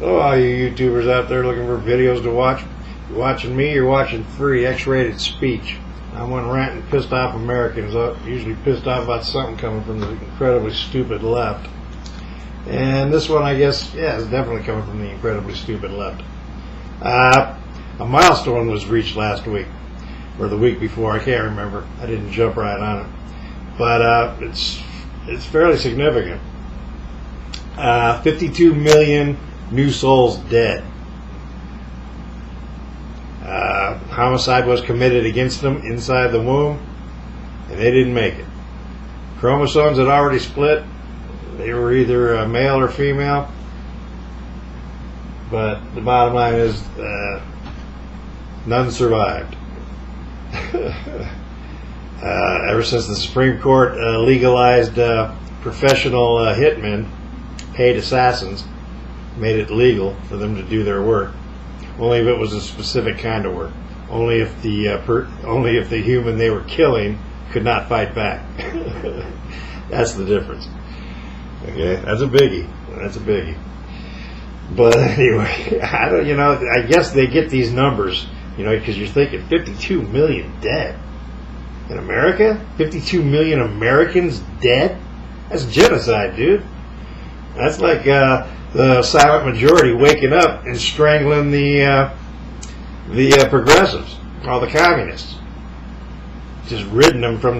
Oh, all you YouTubers out there looking for videos to watch, you're watching me, you're watching free X-rated speech. I'm one ranting pissed off Americans, usually pissed off about something coming from the incredibly stupid left. And this one, I guess, yeah, is definitely coming from the incredibly stupid left. A milestone was reached last week, or the week before, I can't remember. I didn't jump right on it. But it's fairly significant. 52 million new souls dead. Homicide was committed against them inside the womb, and they didn't make it. Chromosomes had already split. They were either male or female. But the bottom line is, none survived. Ever since the Supreme Court legalized professional hitmen, paid assassins, made it legal for them to do their work. Only if it was a specific kind of work. Only if the human they were killing could not fight back. That's the difference. Okay, that's a biggie. That's a biggie. But anyway, I guess they get these numbers, because you're thinking 52 million dead in America. 52 million Americans dead. That's genocide, dude. That's like the silent majority waking up and strangling the progressives, all the communists, just ridding them from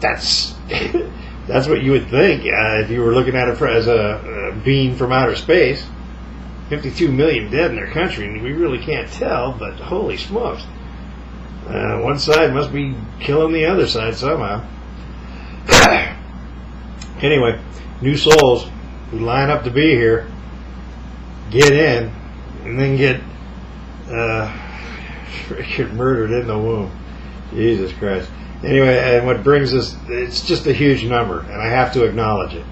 that's what you would think if you were looking at it as a being from outer space. 52 million dead in their country, and we really can't tell, but holy smokes. One side must be killing the other side somehow. Anyway, new souls who line up to be here get in and then get freaking murdered in the womb. Jesus Christ. Anyway, and what brings us, it's just a huge number, and I have to acknowledge it.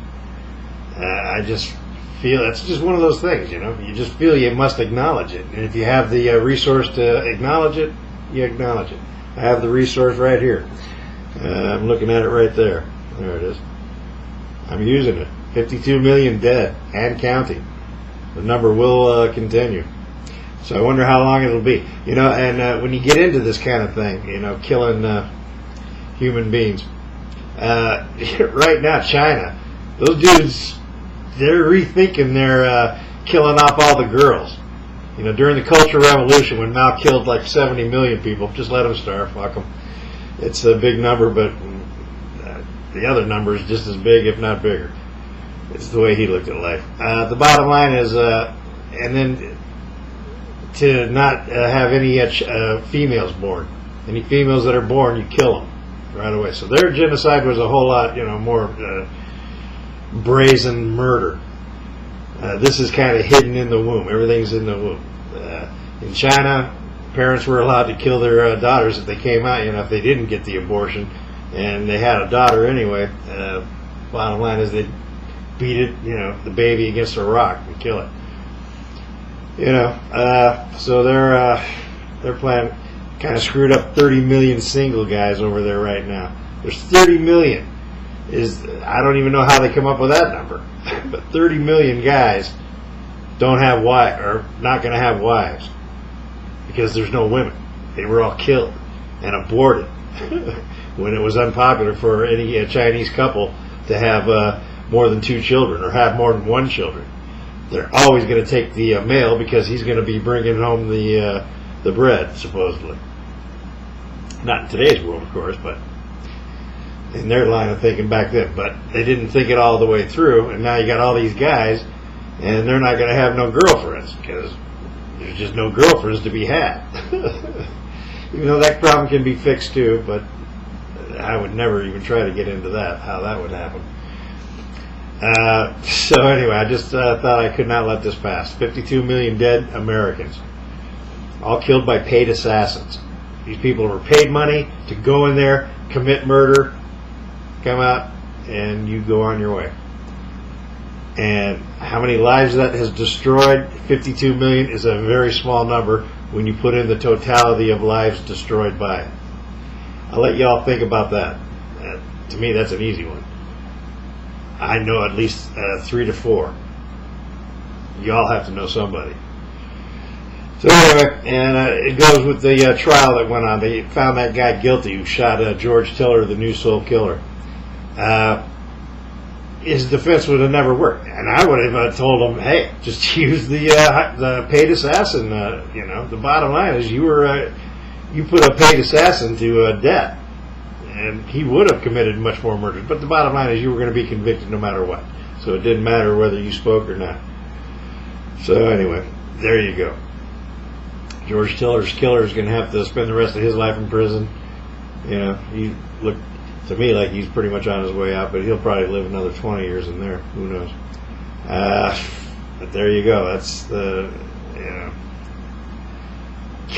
I just feel it's just one of those things, you just feel you must acknowledge it. And if you have the resource to acknowledge it, you acknowledge it. I have the resource right here. I'm looking at it right there. There it is. I'm using it. 52 million dead and counting. The number will continue. So I wonder how long it'll be. And when you get into this kind of thing, killing human beings. Right now, China, those dudes, they're rethinking their killing off all the girls. During the Cultural Revolution, when Mao killed like 70 million people, just let them starve, fuck them. It's a big number, but the other number is just as big, if not bigger. It's the way he looked at life. The bottom line is, and then to not have any females born. Any females that are born, you kill them right away. So their genocide was a whole lot, more brazen murder. This is kind of hidden in the womb. Everything's in the womb. In China, parents were allowed to kill their daughters if they came out, if they didn't get the abortion, and they had a daughter anyway. Bottom line is they beat it, the baby against a rock and kill it. So their plan kind of screwed up 30 million single guys over there right now. There's 30 million. I don't even know how they come up with that number, but 30 million guys don't have wives, or not going to have wives, because there's no women. They were all killed and aborted when it was unpopular for any Chinese couple to have more than 2 children or have more than 1 children. They're always going to take the male because he's going to be bringing home the bread, supposedly. Not in today's world, of course, but in their line of thinking back then. But they didn't think it all the way through, and now you got all these guys, and they're not going to have no girlfriends because there's just no girlfriends to be had. Even though that problem can be fixed too, but I would never even try to get into that, how that would happen. So anyway, I just thought I could not let this pass. 52 million dead Americans, all killed by paid assassins. These people were paid money to go in there, commit murder, come out, and you go on your way. And how many lives that has destroyed? 52 million is a very small number when you put in the totality of lives destroyed by it. I'll let y'all think about that. To me, that's an easy one. I know at least 3 to 4. Y'all have to know somebody. So anyway, and it goes with the trial that went on. They found that guy guilty who shot George Tiller, the New Soul Killer. His defense would have never worked, and I would have told him, "Hey, just use the paid assassin." The bottom line is you put a paid assassin to death, and he would have committed much more murders. But the bottom line is you were going to be convicted no matter what, so it didn't matter whether you spoke or not. So anyway, there you go. George Tiller's killer is going to have to spend the rest of his life in prison. He looked to me like he's pretty much on his way out, but he'll probably live another 20 years in there. Who knows? But there you go. That's the,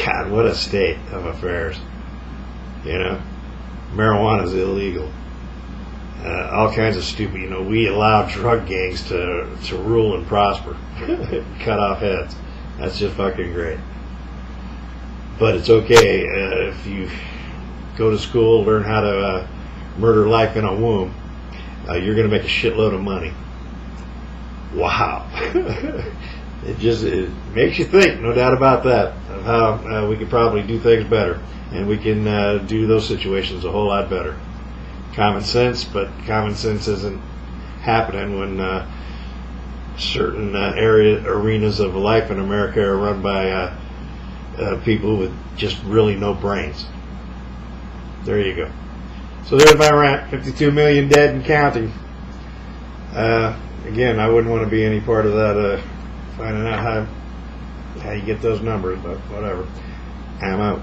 God, what a state of affairs. Marijuana is illegal. All kinds of stupid, we allow drug gangs to rule and prosper. Cut off heads. That's just fucking great. But it's okay if you go to school, learn how to murder life in a womb, you're going to make a shitload of money. Wow. It makes you think, no doubt about that, of how we could probably do things better. And we can do those situations a whole lot better. Common sense, but common sense isn't happening when certain arenas of life in America are run by people with just really no brains. There you go. So there's my rant. 52 million dead and counting. Again, I wouldn't want to be any part of that, finding out how you get those numbers, but whatever. I'm out.